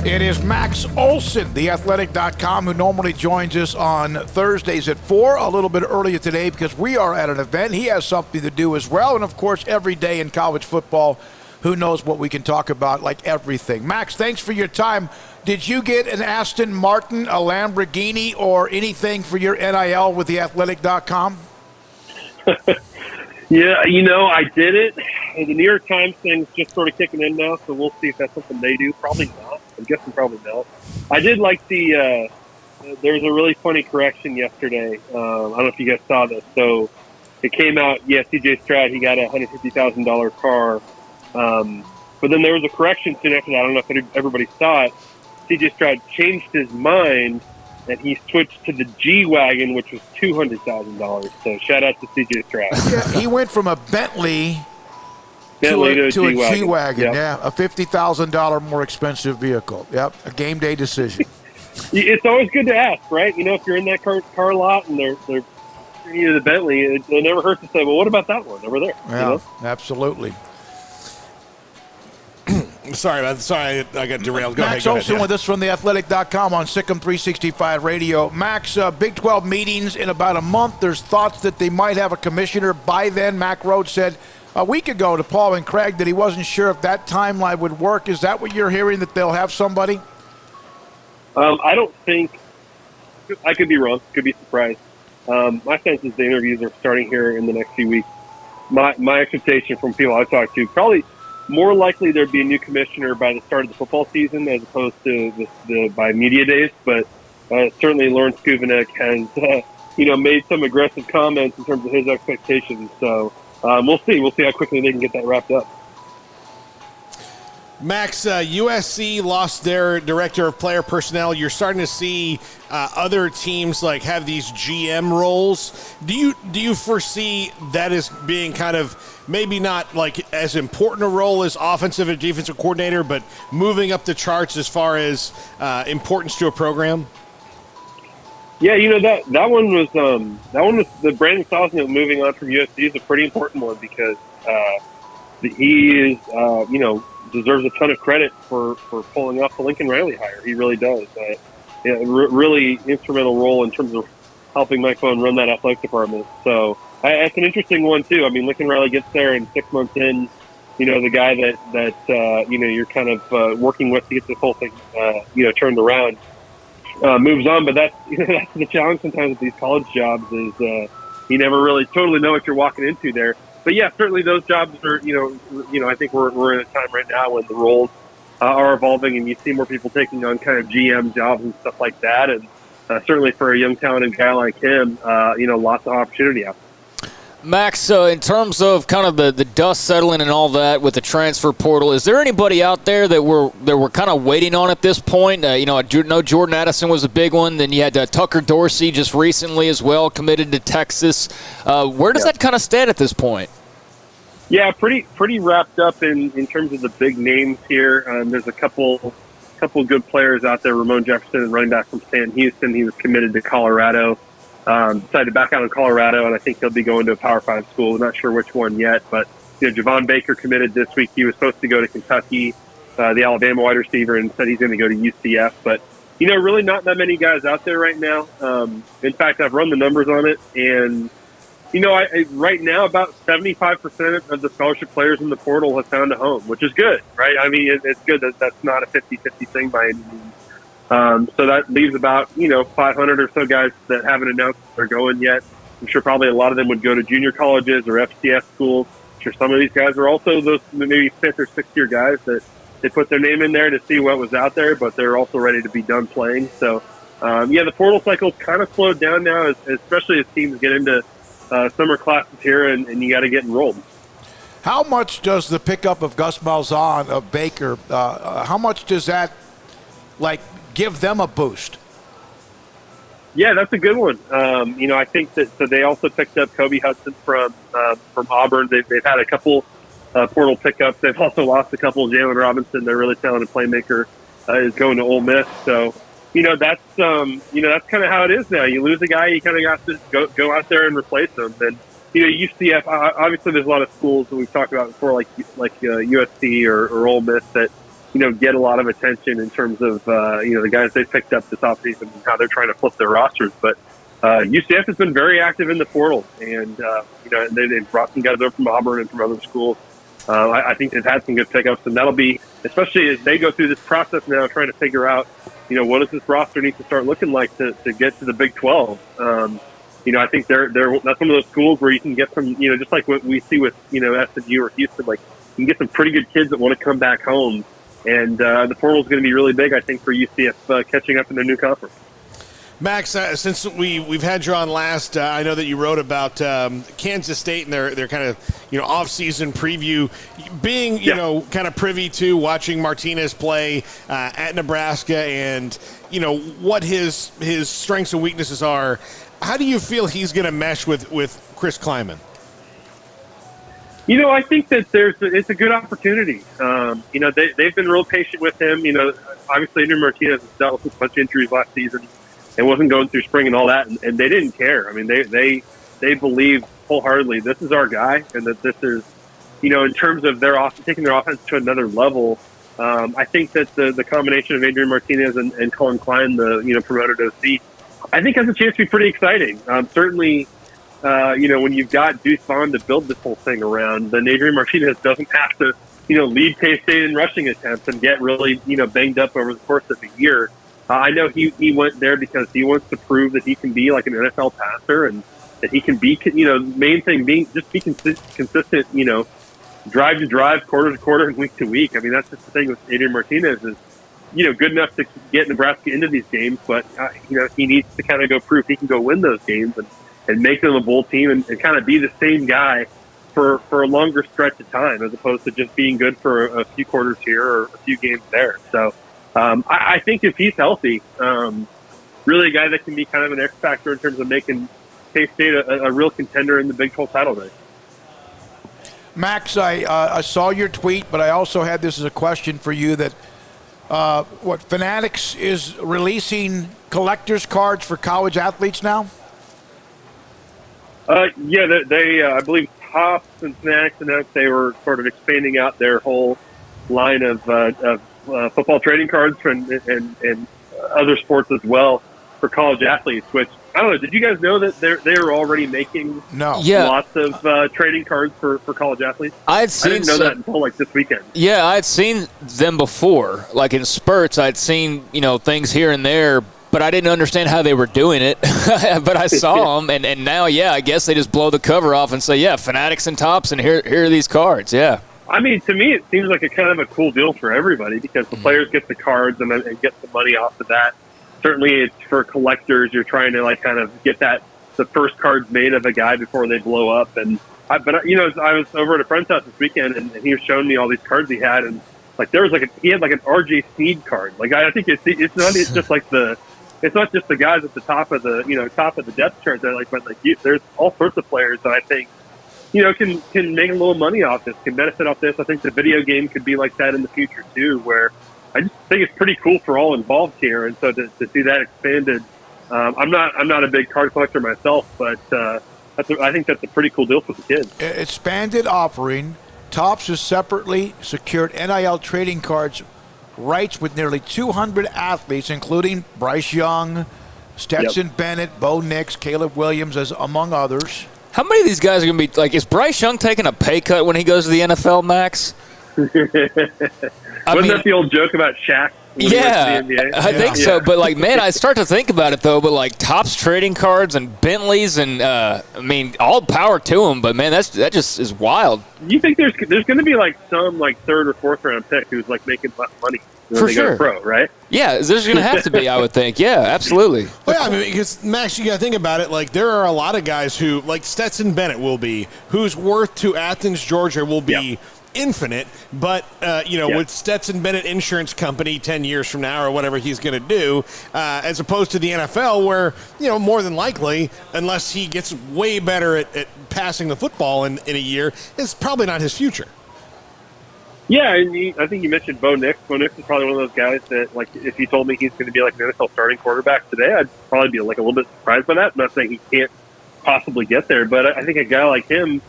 It is Max Olson, theathletic.com, who normally joins us on Thursdays at 4, a little bit earlier today because we are at an event. He has something to do as well. And, of course, every day in college football, who knows what we can talk about, like everything. Max, thanks for your time. Did you get an Aston Martin, a Lamborghini, or anything for your NIL with theathletic.com? Yeah, I did it. The New York Times thing's just sort of kicking in now, so we'll see if that's something they do. Probably not. I'm guessing probably not. I did like there was a really funny correction yesterday. I don't know if you guys saw this. So it came out, CJ Stroud, he got a $150,000 car. But then there was a correction soon after that. I don't know if everybody saw it. CJ Stroud changed his mind, and he switched to the G-Wagon, which was $200,000. So shout out to CJ Stroud. Yeah, he went from a Bentley to a G-Wagon. Yep. Yeah, a $50,000 more expensive vehicle. Yep, a game day decision. It's always good to ask, right? If you're in that car lot and they're bringing you to the Bentley, it never hurts to say, well, what about that one over there? Yeah, absolutely. Sorry, I got derailed. Go Max ahead. Olson with us from theathletic.com on Sikkim 365 Radio. Max, Big 12 meetings in about a month. There's thoughts that they might have a commissioner by then. Mac Rhodes said a week ago to Paul and Craig that he wasn't sure if that timeline would work. Is that what you're hearing, that they'll have somebody? I don't think – I could be wrong. Could be surprised. My sense is the interviews are starting here in the next few weeks. My expectation from people I've talked to, probably – more likely there'd be a new commissioner by the start of the football season as opposed to by media days. But certainly Lawrence Kuvanek has, made some aggressive comments in terms of his expectations. So we'll see. We'll see how quickly they can get that wrapped up. Max, USC lost their director of player personnel. You're starting to see other teams have these GM roles. Do you foresee that as being kind of maybe not as important a role as offensive and defensive coordinator, but moving up the charts as far as importance to a program? Yeah, that one was the Brandon Sosnick moving on from USC is a pretty important one because he is deserves a ton of credit for pulling off the Lincoln Riley hire. He really does. Really instrumental role in terms of helping Mike Bohn run that athletic department. So that's an interesting one too. I mean, Lincoln Riley gets there, and 6 months in, the guy that you're kind of working with to get this whole thing turned around moves on. But that's the challenge sometimes with these college jobs is you never really totally know what you're walking into there. But yeah, certainly those jobs are, I think we're in a time right now when the roles are evolving and you see more people taking on kind of GM jobs and stuff like that. And certainly for a young, talented guy like him, lots of opportunity out there. Max, in terms of kind of the dust settling and all that with the transfer portal, is there anybody out there that we're kind of waiting on at this point? I know Jordan Addison was a big one. Then you had Tucker Dorsey just recently as well, committed to Texas. Where does that kind of stand at this point? Yeah, pretty wrapped up in terms of the big names here. There's a couple good players out there. Ramon Jefferson, running back from Stanton Houston, he was committed to Colorado. Decided to back out in Colorado, and I think he'll be going to a Power 5 school. We're not sure which one yet, but Javon Baker committed this week. He was supposed to go to Kentucky, the Alabama wide receiver, and said he's going to go to UCF. But really not that many guys out there right now. In fact, I've run the numbers on it, and right now about 75% of the scholarship players in the portal have found a home, which is good, right? I mean, it's good that that's not a 50-50 thing by any means. So that leaves about, 500 or so guys that haven't announced they're going yet. I'm sure probably a lot of them would go to junior colleges or FCS schools. I'm sure some of these guys are also those maybe 5th or 6th year guys that they put their name in there to see what was out there, but they're also ready to be done playing. So, the portal cycle's kind of slowed down now, especially as teams get into summer classes here and you got to get enrolled. How much does the pickup of Gus Malzahn of Baker, how much does that give them a boost? Yeah, that's a good one. I think that so they also picked up Kobe Hudson from Auburn. They've had a couple portal pickups. They've also lost a couple. Jalen Robinson, their really talented playmaker, is going to Ole Miss. So that's kind of how it is now. You lose a guy, you kind of got to go out there and replace him. And UCF, obviously, there's a lot of schools that we've talked about before, like USC or Ole Miss that get a lot of attention in terms of, the guys they picked up this offseason and how they're trying to flip their rosters. But UCF has been very active in the portal, and, they've brought some guys over from Auburn and from other schools. I think they've had some good pickups, and that'll be, especially as they go through this process now, trying to figure out, what does this roster need to start looking like to get to the Big 12. I think they're that's one of those schools where you can get some, just like what we see with, SMU or Houston, like you can get some pretty good kids that want to come back home. And the portal is going to be really big, I think, for UCF catching up in their new conference. Max, since we've had you on last, I know that you wrote about Kansas State and their kind of off-season preview. Being kind of privy to watching Martinez play at Nebraska and what his strengths and weaknesses are, how do you feel he's going to mesh with Chris Kleiman? I think that it's a good opportunity. They've been real patient with him. Obviously Adrian Martinez has dealt with a bunch of injuries last season and wasn't going through spring and all that, and they didn't care. I mean, they believe wholeheartedly this is our guy, and that this is, in terms of taking their offense to another level. I think that the combination of Adrian Martinez and Colin Klein, the promoted OC, I think has a chance to be pretty exciting. Certainly. When you've got Deuce Vaughn to build this whole thing around, then Adrian Martinez doesn't have to, lead K-State in rushing attempts and get really, banged up over the course of the year. I know he went there because he wants to prove that he can be like an NFL passer and that he can be, main thing being just be consistent, drive to drive, quarter to quarter, and week to week. I mean, that's just the thing with Adrian Martinez is, good enough to get Nebraska into these games, but, he needs to kind of go prove he can go win those games and make them a bowl team and kind of be the same guy for a longer stretch of time, as opposed to just being good for a few quarters here or a few games there. So I think if he's healthy, really a guy that can be kind of an X factor in terms of making K-State a real contender in the Big 12 title race. Max, I saw your tweet, but I also had this as a question for you that Fanatics is releasing collector's cards for college athletes now? They I believe Tops and Fanatics announced they were sort of expanding out their whole line of football trading cards and other sports as well for college athletes, which, I don't know, did you guys know that they were already making lots of trading cards for college athletes? I didn't know that until like this weekend. Yeah, I had seen them before, like in spurts. I'd seen, things here and there, but I didn't understand how they were doing it. But I saw them, and now, I guess they just blow the cover off and say, Fanatics and Tops, and here are these cards, I mean, to me, it seems like a kind of a cool deal for everybody because the players get the cards and get some money off of that. Certainly, it's for collectors. You're trying to kind of get the first cards made of a guy before they blow up. And I was over at a friend's house this weekend, and he was showing me all these cards he had, and there was he had an RJ Sneed card. I think it's not just it's not just the guys at the top of the depth chart. There's all sorts of players that I think, can make a little money off this, can benefit off this. I think the video game could be like that in the future too, where I just think it's pretty cool for all involved here. And so to see that expanded, I'm not a big card collector myself, but I think that's a pretty cool deal for the kids. Expanded offering. Tops has separately secured NIL trading cards rights with nearly 200 athletes, including Bryce Young, Stetson Bennett, Bo Nix, Caleb Williams, as among others. How many of these guys are going to be, is Bryce Young taking a pay cut when he goes to the NFL, Max? Wasn't that the old joke about Shaq? Yeah, I think so. But, I start to think about it, though. But, Tops trading cards and Bentleys and, all power to them. But, man, that just is wild. You think there's going to be, some, third or fourth round pick who's, making less money when they go pro, right? Yeah, there's going to have to be, I would think. Yeah, absolutely. Well, because, Max, you got to think about it. There are a lot of guys who, Stetson Bennett will be, whose worth to Athens, Georgia will be infinite, but with Stetson Bennett Insurance Company 10 years from now or whatever he's going to do, as opposed to the NFL where, more than likely, unless he gets way better at passing the football in a year, it's probably not his future. Yeah, and I think you mentioned Bo Nix. Bo Nix is probably one of those guys that, if you told me he's going to be an NFL starting quarterback today, I'd probably be a little bit surprised by that. I'm not saying he can't possibly get there, but I think a guy like him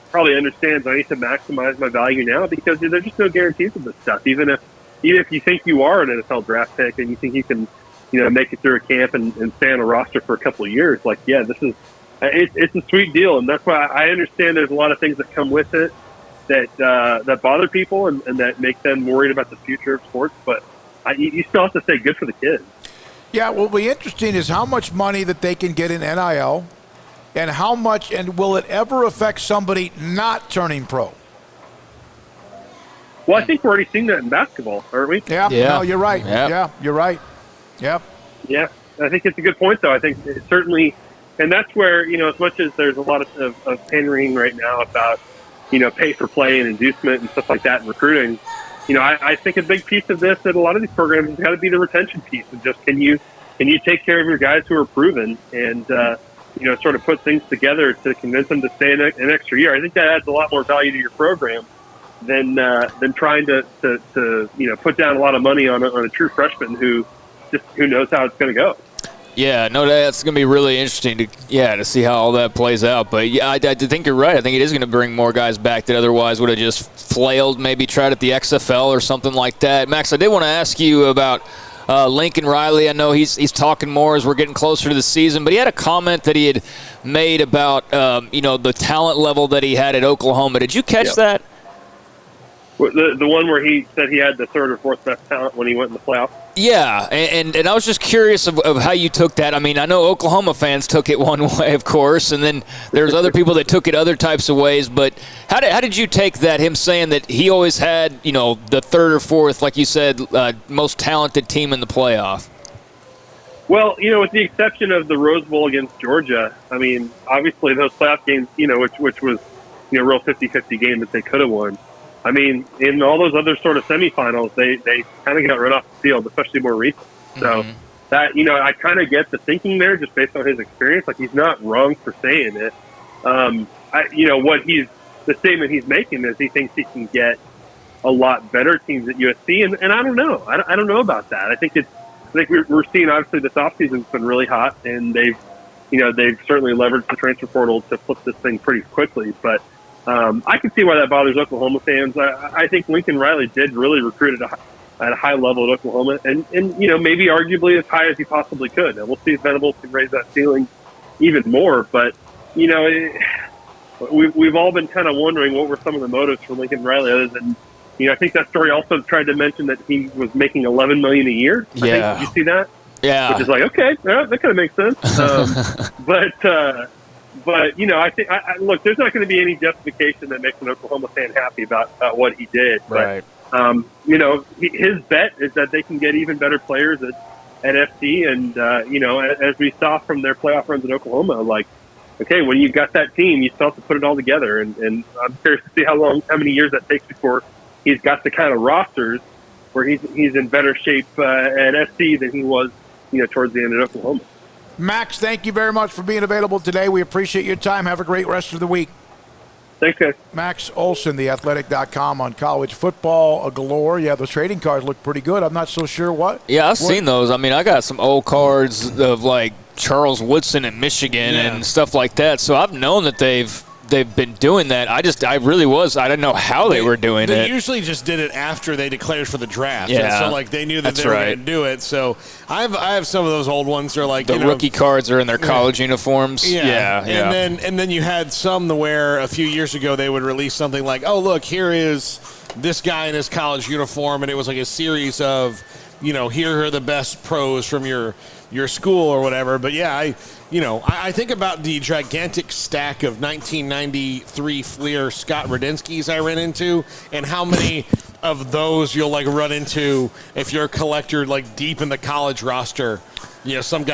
probably understands I need to maximize my value now because there's just no guarantees of this stuff. Even if even if you think you are an NFL draft pick and you think you can, make it through a camp and stay on a roster for a couple of years, like, yeah, it's a sweet deal. And that's why I understand there's a lot of things that come with it that bother people and that make them worried about the future of sports. But you still have to say good for the kids. Yeah, what will be interesting is how much money that they can get in NIL and how much, and will it ever affect somebody not turning pro? Well, I think we're already seeing that in basketball, aren't we? Yeah. No, you're right. Yeah. Yeah, you're right. Yep. Yeah, I think it's a good point, though. I think it certainly, and that's where, as much as there's a lot of pandering right now about, pay for play and inducement and stuff like that in recruiting, I think a big piece of this at a lot of these programs has got to be the retention piece. And just can you take care of your guys who are proven and, sort of put things together to convince them to stay an extra year. I think that adds a lot more value to your program than trying to put down a lot of money on a true freshman who knows how it's going to go. Yeah, no, that's going to be really interesting to see how all that plays out. But yeah, I think you're right. I think it is going to bring more guys back that otherwise would have just flailed, maybe tried at the XFL or something like that. Max, I did want to ask you about Lincoln Riley. I know he's talking more as we're getting closer to the season, but he had a comment that he had made about the talent level that he had at Oklahoma. Did you catch that? The one where he said he had the third or fourth best talent when he went in the playoffs? Yeah, and I was just curious of how you took that. I mean, I know Oklahoma fans took it one way, of course, and then there's other people that took it other types of ways. But how did you take that, him saying that he always had, the third or fourth, like you said, most talented team in the playoff? Well, with the exception of the Rose Bowl against Georgia, I mean, obviously those playoff games, which was, a real 50-50 game that they could have won. I mean, in all those other sort of semifinals, they kind of got run off the field, especially more recent. So that, I kind of get the thinking there just based on his experience. Like, he's not wrong for saying it. The statement he's making is he thinks he can get a lot better teams at USC. And I don't know. I don't know about that. I think we're seeing, obviously, this offseason's been really hot, and they've certainly leveraged the transfer portal to flip this thing pretty quickly. But I can see why that bothers Oklahoma fans. I think Lincoln Riley did really recruit at a high level at Oklahoma, and maybe arguably as high as he possibly could. And we'll see if Venables can raise that ceiling even more. But we've all been kind of wondering what were some of the motives for Lincoln Riley, other than I think that story also tried to mention that he was making $11 million a year. Yeah. Did you see that? Yeah. Which is like, okay, yeah, that kind of makes sense. But I think look, there's not going to be any justification that makes an Oklahoma fan happy about what he did. Right. But, his bet is that they can get even better players at FC, and as we saw from their playoff runs at Oklahoma, like, okay, when you've got that team, you still have to put it all together. And I'm curious to see how many years that takes before he's got the kind of rosters where he's in better shape at SC than he was, towards the end at Oklahoma. Max, thank you very much for being available today. We appreciate your time. Have a great rest of the week. Thanks, guys. Max Olson, theathletic.com on college football galore. Yeah, those trading cards look pretty good. I'm not so sure what. Yeah, I've seen those. I mean, I got some old cards of, like, Charles Woodson in Michigan and stuff like that. So I've known that they've been doing that. I didn't know how they were doing it. They usually just did it after they declared for the draft. Yeah. And so, they knew that they were going to do it. So I have some of those old ones that are like, the rookie cards are in their college uniforms. Yeah. And then you had some where a few years ago they would release something like, oh, look, here is this guy in his college uniform. And it was like a series of, here are the best pros from your school or whatever. But yeah, I think about the gigantic stack of 1993 Fleer Scott Radinskis I ran into, and how many of those you'll run into if you're a collector deep in the college roster. Some guy